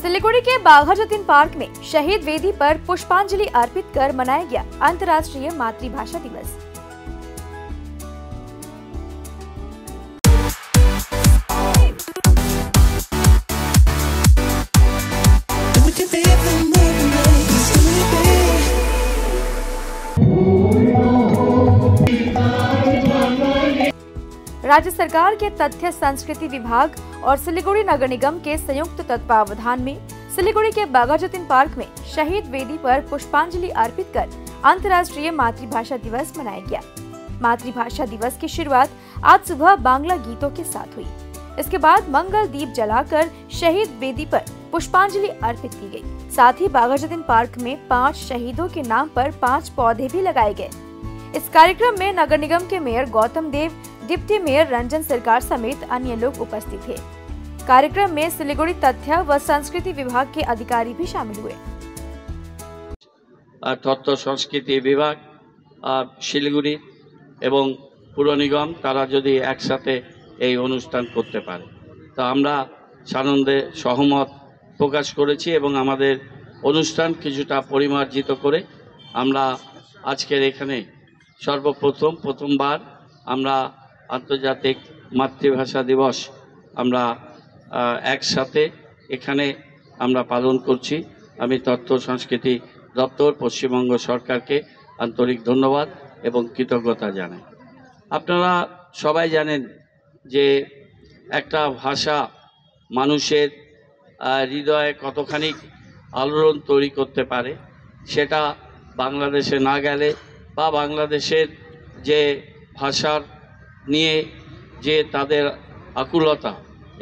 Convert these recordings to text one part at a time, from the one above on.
सिलीगुड़ी के बाघा जतीन पार्क में शहीद वेदी पर पुष्पांजलि अर्पित कर मनाया गया अंतर्राष्ट्रीय मातृभाषा दिवस। राज्य सरकार के तथ्य संस्कृति विभाग और सिलीगुड़ी नगर निगम के संयुक्त तत्वावधान में सिलीगुड़ी के बाघा जतीन पार्क में शहीद वेदी पर पुष्पांजलि अर्पित कर अंतर्राष्ट्रीय मातृभाषा दिवस मनाया गया। मातृभाषा दिवस की शुरुआत आज सुबह बांग्ला गीतों के साथ हुई। इसके बाद मंगल दीप जलाकर शहीद वेदी पर पुष्पांजलि अर्पित की गई। साथ ही बाघा जतीन पार्क में 5 शहीदों के नाम पर 5 पौधे भी लगाए गए। इस कार्यक्रम में नगर निगम के मेयर गौतम देव, डिप्टी मेयर रंजन सरकार समेत अन्य लोग उपस्थित थे। कार्यक्रम में सिलीगुड़ी तथ्य व संस्कृति विभाग के अधिकारी भी शामिल हुए। तथ्य संस्कृति विभाग শিলিগুড়ি এবং পুর নিগম তারা যদি একসাথে এই অনুষ্ঠান করতে পারে তো আমরা সানন্দে সহমত প্রকাশ করেছি এবং আমাদের অনুষ্ঠান কিছুটা পরিমার্জিত করে আমরা আজকের এখানে প্রথমবার আমরা আন্তর্জাতিক মাতৃভাষা দিবস আমরা একসাথে এখানে আমরা পালন করছি। আমি তথ্য সংস্কৃতি দপ্তর পশ্চিমবঙ্গ সরকারকে আন্তরিক ধন্যবাদ এবং কৃতজ্ঞতা জানাই। আপনারা সবাই জানেন যে একটা ভাষা মানুষের হৃদয়ে কতখানি আলোড়ন তৈরি করতে পারে, সেটা বাংলাদেশে না গেলে বা বাংলাদেশের যে ভাষার নিয়ে যে তাদের আকুলতা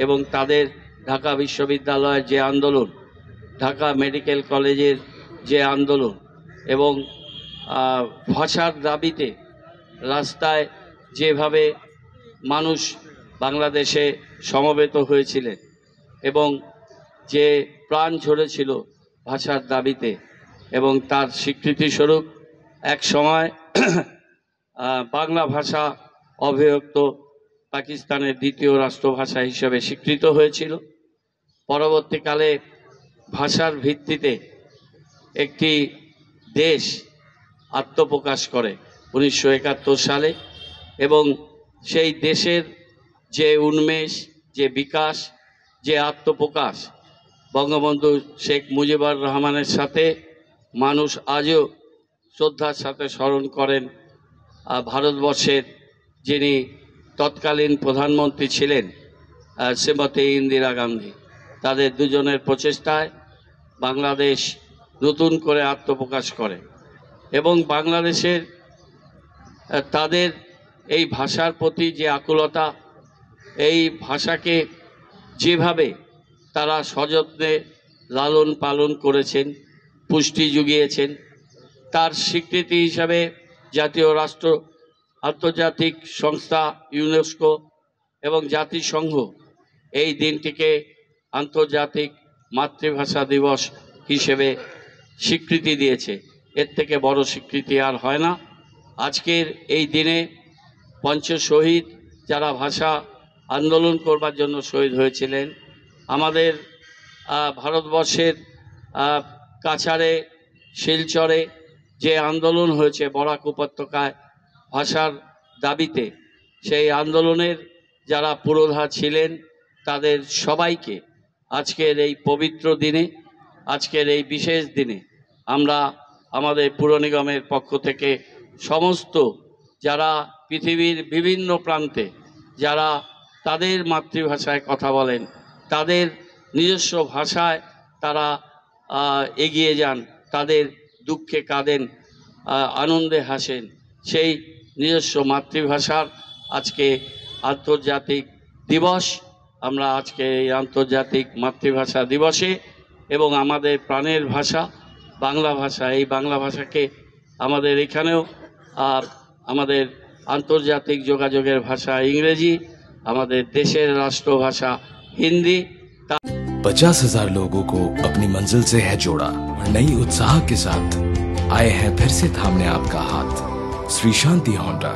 এবং তাদের ঢাকা বিশ্ববিদ্যালয়ের যে আন্দোলন, ঢাকা মেডিকেল কলেজের যে আন্দোলন এবং ভাষার দাবিতে রাস্তায় যেভাবে মানুষ বাংলাদেশে সমবেত হয়েছিলেন এবং যে প্রাণ ঝরেছিল ভাষার দাবিতে এবং তার স্বীকৃতিস্বরূপ এক সময় বাংলা ভাষা অব্যক্ত পাকিস্তানের দ্বিতীয় রাষ্ট্রভাষা হিসেবে স্বীকৃত হয়েছিল। পরবর্তীকালে ভাষার ভিত্তিতে একটি দেশ আত্মপ্রকাশ করে 1971 সালে এবং সেই দেশের যে উন্মেষ, যে বিকাশ, যে আত্মপ্রকাশ বঙ্গবন্ধু শেখ মুজিবুর রহমানের সাথে মানুষ আজও শ্রদ্ধার সাথে স্মরণ করেন। ভারতবর্ষের যিনি তৎকালীন প্রধানমন্ত্রী ছিলেন শ্রীমতী ইন্দিরা গান্ধী, তাদের দুজনের প্রচেষ্টায় বাংলাদেশ নতুন করে আত্মপ্রকাশ করে এবং বাংলাদেশের তাদের এই ভাষার প্রতি যে আকুলতা, এই ভাষাকে যেভাবে তারা সযত্নে লালন পালন করেছেন, পুষ্টি জুগিয়েছেন, তার স্বীকৃতি হিসাবে জাতীয় রাষ্ট্র, আন্তর্জাতিক সংস্থা ইউনেস্কো এবং জাতিসংঘ এই দিনটিকে আন্তর্জাতিক মাতৃভাষা দিবস হিসেবে স্বীকৃতি দিয়েছে। এর থেকে বড় স্বীকৃতি আর হয় না। আজকের এই দিনে পঞ্চশহীদ যারা ভাষা আন্দোলন করবার জন্য শহীদ হয়েছিলেন, আমাদের ভারতবর্ষের কাছাড়ে, শিলচরে যে আন্দোলন হয়েছে বরাক উপত্যকায় ভাষার দাবিতে, সেই আন্দোলনের যারা পুরোধা ছিলেন তাদের সবাইকে আজকের এই পবিত্র দিনে, আজকের এই বিশেষ দিনে আমরা আমাদের পুর নিগমের পক্ষ থেকে সমস্ত যারা পৃথিবীর বিভিন্ন প্রান্তে যারা তাদের মাতৃভাষায় কথা বলেন, তাদের নিজস্ব ভাষায় তারা এগিয়ে যান, তাদের দুঃখে কাঁদেন, আনন্দে হাসেন, সেই নিজস্ব মাতৃভাষার আজকে আন্তর্জাতিক দিবস। আমরা আজকে এই আন্তর্জাতিক মাতৃভাষা দিবসে এবং আমাদের প্রাণের ভাষা বাংলা ভাষা, এই বাংলা ভাষাকে আমাদের এখানেও আমাদের আন্তর্জাতিক যোগাযোগের ভাষা ইংরেজি, আমাদের देशेर राष्ट्रभाषा हिंदी। 50,000 लोगों को अपनी मंजिल से है जोड़ा और नई उत्साह के साथ आए हैं फिर से थामने आपका हाथ। श्री शांति होंडा।